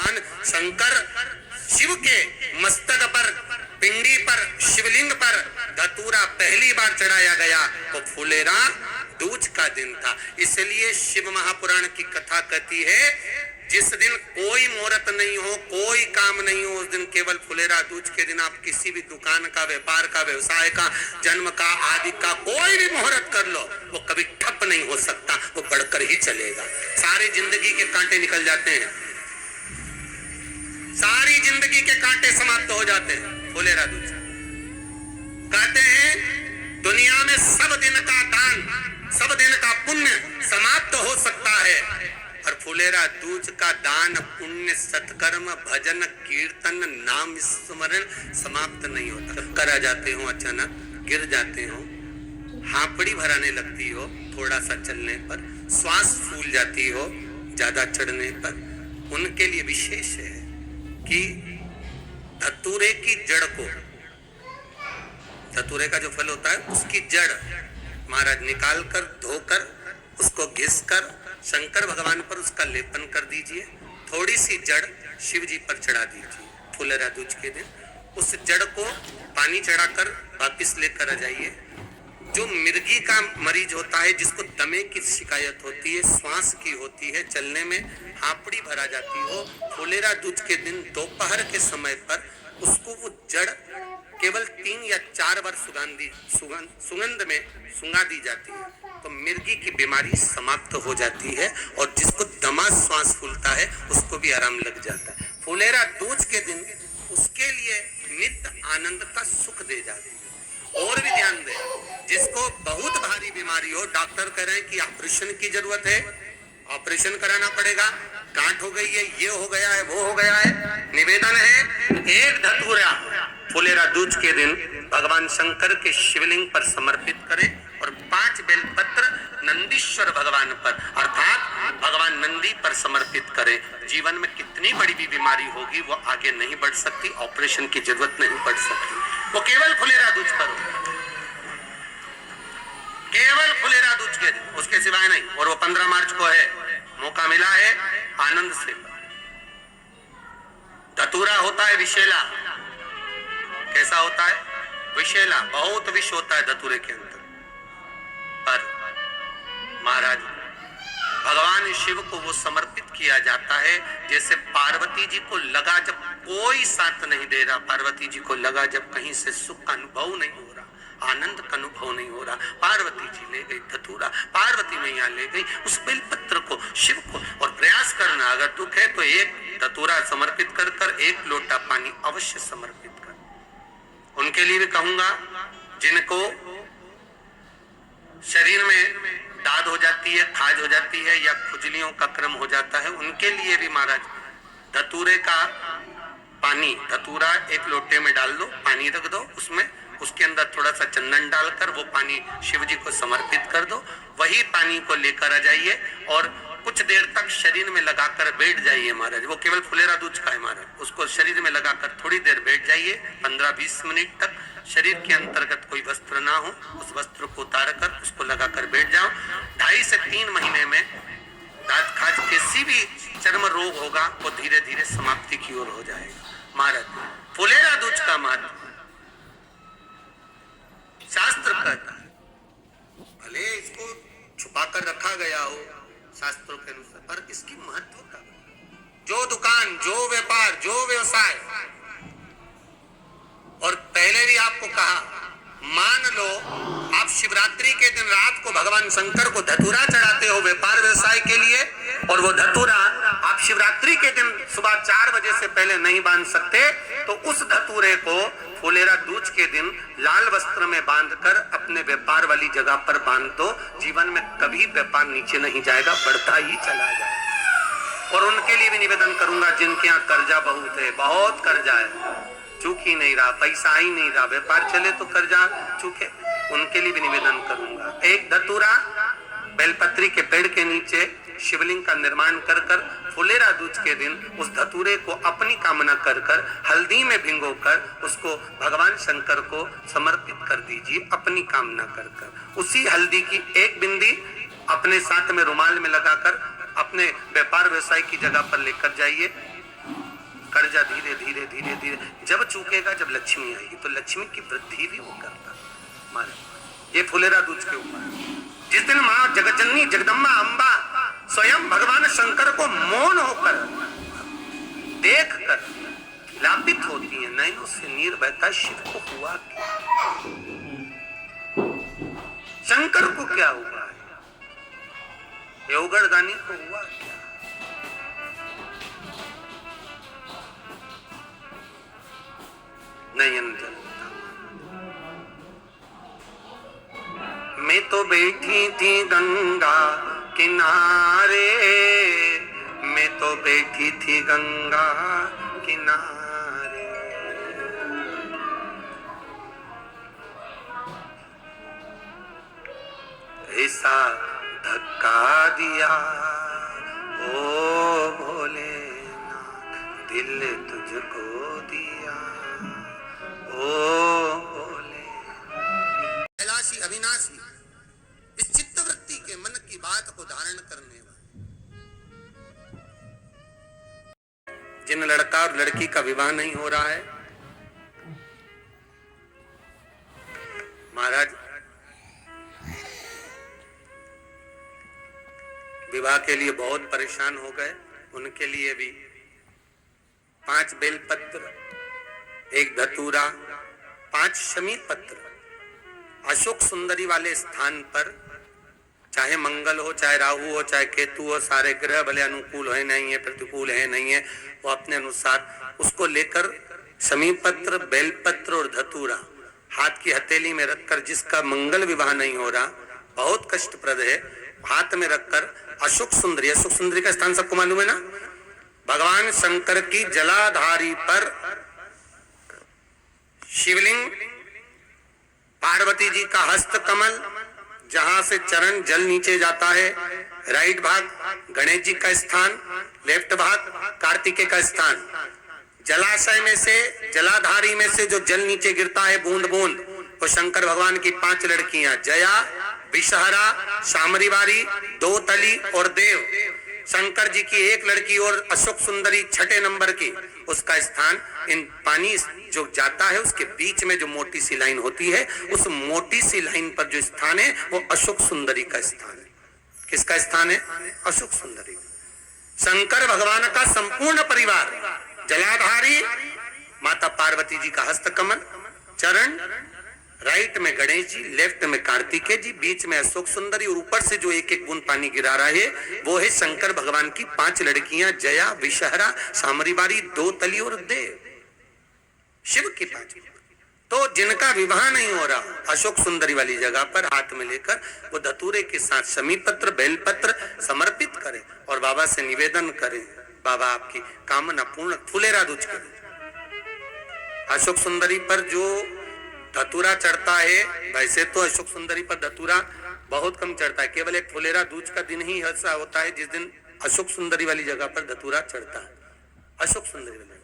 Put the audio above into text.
भगवान शंकर शिव के मस्तक पर, पिंडी पर, शिवलिंग पर धतूरा पहली बार चढ़ाया गया तो फुलेरा दूज का दिन था। इसलिए शिव महापुराण की कथा कहती है जिस दिन कोई मुहूर्त नहीं हो, कोई काम नहीं हो, उस दिन केवल फुलेरा दूज के दिन आप किसी भी दुकान का, व्यापार का, व्यवसाय का, जन्म का, आदि का कोई भी मुहूर्त कर लो, वो कभी ठप नहीं हो सकता, वो बढ़कर ही चलेगा। सारी जिंदगी के कांटे निकल जाते हैं, सारी जिंदगी के कांटे समाप्त हो जाते हैं फुलेरा दूज। कहते हैं दुनिया में सब दिन का दान, सब दिन का पुण्य समाप्त हो सकता है, और फुलेरा दूज का दान, पुण्य, सत्कर्म, भजन, कीर्तन, नाम स्मरण समाप्त नहीं होता। चक्कर आ जाते हो, अचानक गिर जाते हो, हांपड़ी भराने लगती हो थोड़ा सा चलने पर, श्वास फूल जाती हो ज्यादा चढ़ने पर, उनके लिए विशेष है कि धतूरे की जड़ को, धतूरे का जो फल होता है उसकी जड़ महाराज निकाल कर, धोकर, उसको घिस कर शंकर भगवान पर उसका लेपन कर दीजिए। थोड़ी सी जड़ शिव जी पर चढ़ा दीजिए फुलेरा दूज के दिन। उस जड़ को पानी चढ़ाकर वापिस लेकर आ जाइए। जो मिर्गी का मरीज होता है, जिसको दमे की शिकायत होती है, श्वास की होती है, चलने में हांपड़ी भरा जाती हो, फुलेरा दूज के दिन दोपहर के समय पर उसको वो जड़ केवल 3 या 4 बार सुगंध में सुंगा दी जाती है तो मिर्गी की बीमारी समाप्त हो जाती है, और जिसको दमा श्वास फूलता है उसको भी आराम लग जाता है। फुलेरा दूज के दिन उसके लिए नित्य आनंद का सुख दे जाते हैं। और भी ध्यान दें, जिसको बहुत भारी बीमारी हो, डॉक्टर कह रहे हैं कि ऑपरेशन की जरूरत है, ऑपरेशन कराना पड़ेगा, गांठ हो गई है, ये हो गया है, वो हो गया है, निवेदन है एक धतूरा फुलेरा दूज के दिन भगवान शंकर के शिवलिंग पर समर्पित करें और 5 बेलपत्र नंदीश्वर भगवान पर अर्थात भगवान नंदी पर समर्पित करें। जीवन में कितनी बड़ी भी बीमारी होगी वो आगे नहीं बढ़ सकती, ऑपरेशन की जरूरत नहीं पड़ सकती, वो केवल फुलेरा दूज पर हो, केवल फुलेरा दूज के दिन, उसके सिवाय नहीं। और वो 15 मार्च को है, मौका मिला है, आनंद से। धतूरा होता है विषैला, कैसा होता है? विषैला, बहुत विष होता है धतूरे के अंदर। पर महाराज भगवान शिव को वो समर्पित किया जाता है जैसे पार्वती जी को लगा, जब कोई साथ नहीं दे रहा, पार्वती जी को लगा जब कहीं से सुख का अनुभव नहीं हो रहा, आनंद का अनुभव नहीं हो रहा, पार्वती जी ले गई धतूरा, पार्वती मैया ले गई उस बेलपत्र को, शिव को। और प्रयास करना, अगर दुख है तो एक धतूरा समर्पित कर कर 1 लोटा पानी अवश्य समर्पित कर। उनके लिए भी कहूंगा जिनको शरीर में दाद हो जाती है, खाज हो जाती है या खुजलियों का क्रम हो जाता है, उनके लिए भी महाराज धतूरे का पानी, धतूरा 1 लोटे में डाल दो, पानी रख दो उसमें, उसके अंदर थोड़ा सा चंदन डालकर वो पानी शिव जी को समर्पित कर दो। वही पानी को लेकर आ जाइए और कुछ देर तक शरीर में लगाकर बैठ जाइए महाराज। वो केवल फुलेरा दूज का है महाराज, उसको शरीर में लगाकर थोड़ी देर बैठ जाइए, 15-20 मिनट तक। शरीर के अंतर्गत कोई वस्त्र ना हो, उस वस्त्र को उतार कर उसको लगाकर बैठ जाओ। 2.5 से 3 महीने में दांत खाज किसी भी चर्म रोग होगा वो धीरे धीरे समाप्ति की ओर हो जाएगा। महाराज फुलेरा दूज का महत्व शास्त्र कहता है, भले इसको छुपा कर रखा गया हो शास्त्रों के अनुसार, पर इसकी महत्वता, जो दुकान, जो व्यापार, जो व्यवसाय, और पहले भी आपको कहा, मान लो आप शिवरात्रि के दिन रात को भगवान शंकर को धतूरा चढ़ाते हो व्यापार व्यवसाय के लिए, और वो धतूरा आप शिवरात्रि के दिन सुबह 4 बजे से पहले नहीं बांध सकते, तो उस धतूरे को फुलेरा दूज के दिन लाल वस्त्र में बांधकर अपने व्यापार वाली जगह पर बांध दो। जीवन में कभी व्यापार नीचे नहीं जाएगा, बढ़ता ही चला जाएगा। और उनके लिए भी निवेदन करूंगा जिनके यहाँ कर्जा बहुत है, बहुत कर्जा है, चूक ही नहीं रहा, पैसा ही नहीं रहा, व्यापार चले तो कर्जा चूके, उनके लिए भी निवेदन करूंगा। एक धतूरा बेलपत्री के पेड़ के नीचे शिवलिंग का निर्माण कर कर फुलेरा दूज के दिन उस धतूरे को अपनी कामना कर कर हल्दी में भिगोकर उसको भगवान शंकर को समर्पित कर दीजिए अपनी कामना कर कर। उसी हल्दी की 1 बिंदी अपने साथ में रुमाल में लगाकर अपने व्यापार व्यवसाय की जगह पर लेकर जाइए। कर्जा धीरे धीरे धीरे धीरे जब चूकेगा, जब लक्ष्मी आएगी तो लक्ष्मी की वृद्धि भी वो करता महाराज। ये फुलेरा दूज के ऊपर जिस दिन माँ जगतजननी जगदम्बा अम्बा स्वयं भगवान शंकर को मौन होकर देख कर लापित होती है, नैनों से नीर बहता, शिव को हुआ क्या, शंकर को क्या हुआ है, योगरदानी को हुआ क्या। नयन जलता, मैं तो बैठी थी गंगा किनारे, मैं तो बैठी थी गंगा किनारे, ऐसा धक्का दिया ओ भोलेनाथ, दिल तुझको दिया ओ भोले। कैलाशी अविनाशी इस चित्तवृत्ति के मन की बात को धारण करने वाले, जिन लड़का और लड़की का विवाह नहीं हो रहा है महाराज, विवाह के लिए बहुत परेशान हो गए, उनके लिए भी 5 बेलपत्र, 1 धतूरा, 5 शमी पत्र अशोक सुंदरी वाले स्थान पर, चाहे मंगल हो, चाहे राहु हो, चाहे केतु हो, सारे ग्रह भले अनुकूल है नहीं है, प्रतिकूल है नहीं है, वो अपने अनुसार उसको लेकर शमी पत्र, बेलपत्र और धतूरा हाथ की हथेली में रखकर, जिसका मंगल विवाह नहीं हो रहा, बहुत कष्टप्रद है, हाथ में रखकर अशोक सुंदरी का स्थान सबको मालूम है ना, भगवान शंकर की जलाधारी पर शिवलिंग, पार्वती जी का हस्त कमल, जहां से चरण जल नीचे जाता है, राइट भाग गणेश जी का स्थान, लेफ्ट भाग कार्तिकेय का स्थान, जलाशय में से, जलाधारी में से जो जल नीचे गिरता है बूंद बूंद, वो शंकर भगवान की 5 लड़कियां, जया, विषहरा, शामरीवारी, दो तली और देव। शंकर जी की 1 लड़की और अशोक सुंदरी 6ठे नंबर की, उसका स्थान, इन पानी जो जाता है उसके बीच में जो मोटी सी लाइन होती है, उस मोटी सी लाइन पर जो स्थान है वो अशोक सुंदरी का स्थान है। किसका स्थान है? अशोक सुंदरी। शंकर भगवान का संपूर्ण परिवार, जलाधारी माता पार्वती जी का हस्तकमल, चरण, राइट में गणेश जी, लेफ्ट में कार्तिकेय जी, बीच में अशोक सुंदरी, और ऊपर से जो 1-1 बूंद पानी गिरा रहा है वो है शंकर भगवान की 5 लड़कियां, जया, विषहरा, शामरीवारी, दो तली और देव, शिव की 5। तो जिनका विवाह नहीं हो रहा, अशोक सुंदरी वाली जगह पर हाथ में लेकर वो धतूरे के साथ शमी पत्र, बेलपत्र समर्पित करें और बाबा से निवेदन करें, बाबा आपकी कामना पूर्ण, फुलेरा दूज करें। अशोक सुंदरी पर जो धतूरा चढ़ता है, वैसे तो अशोक सुंदरी पर धतूरा बहुत कम चढ़ता है, केवल एक फुलेरा दूज का दिन ही ऐसा होता है जिस दिन अशोक सुंदरी वाली जगह पर धतूरा चढ़ता है। अशोक सुंदरी वाली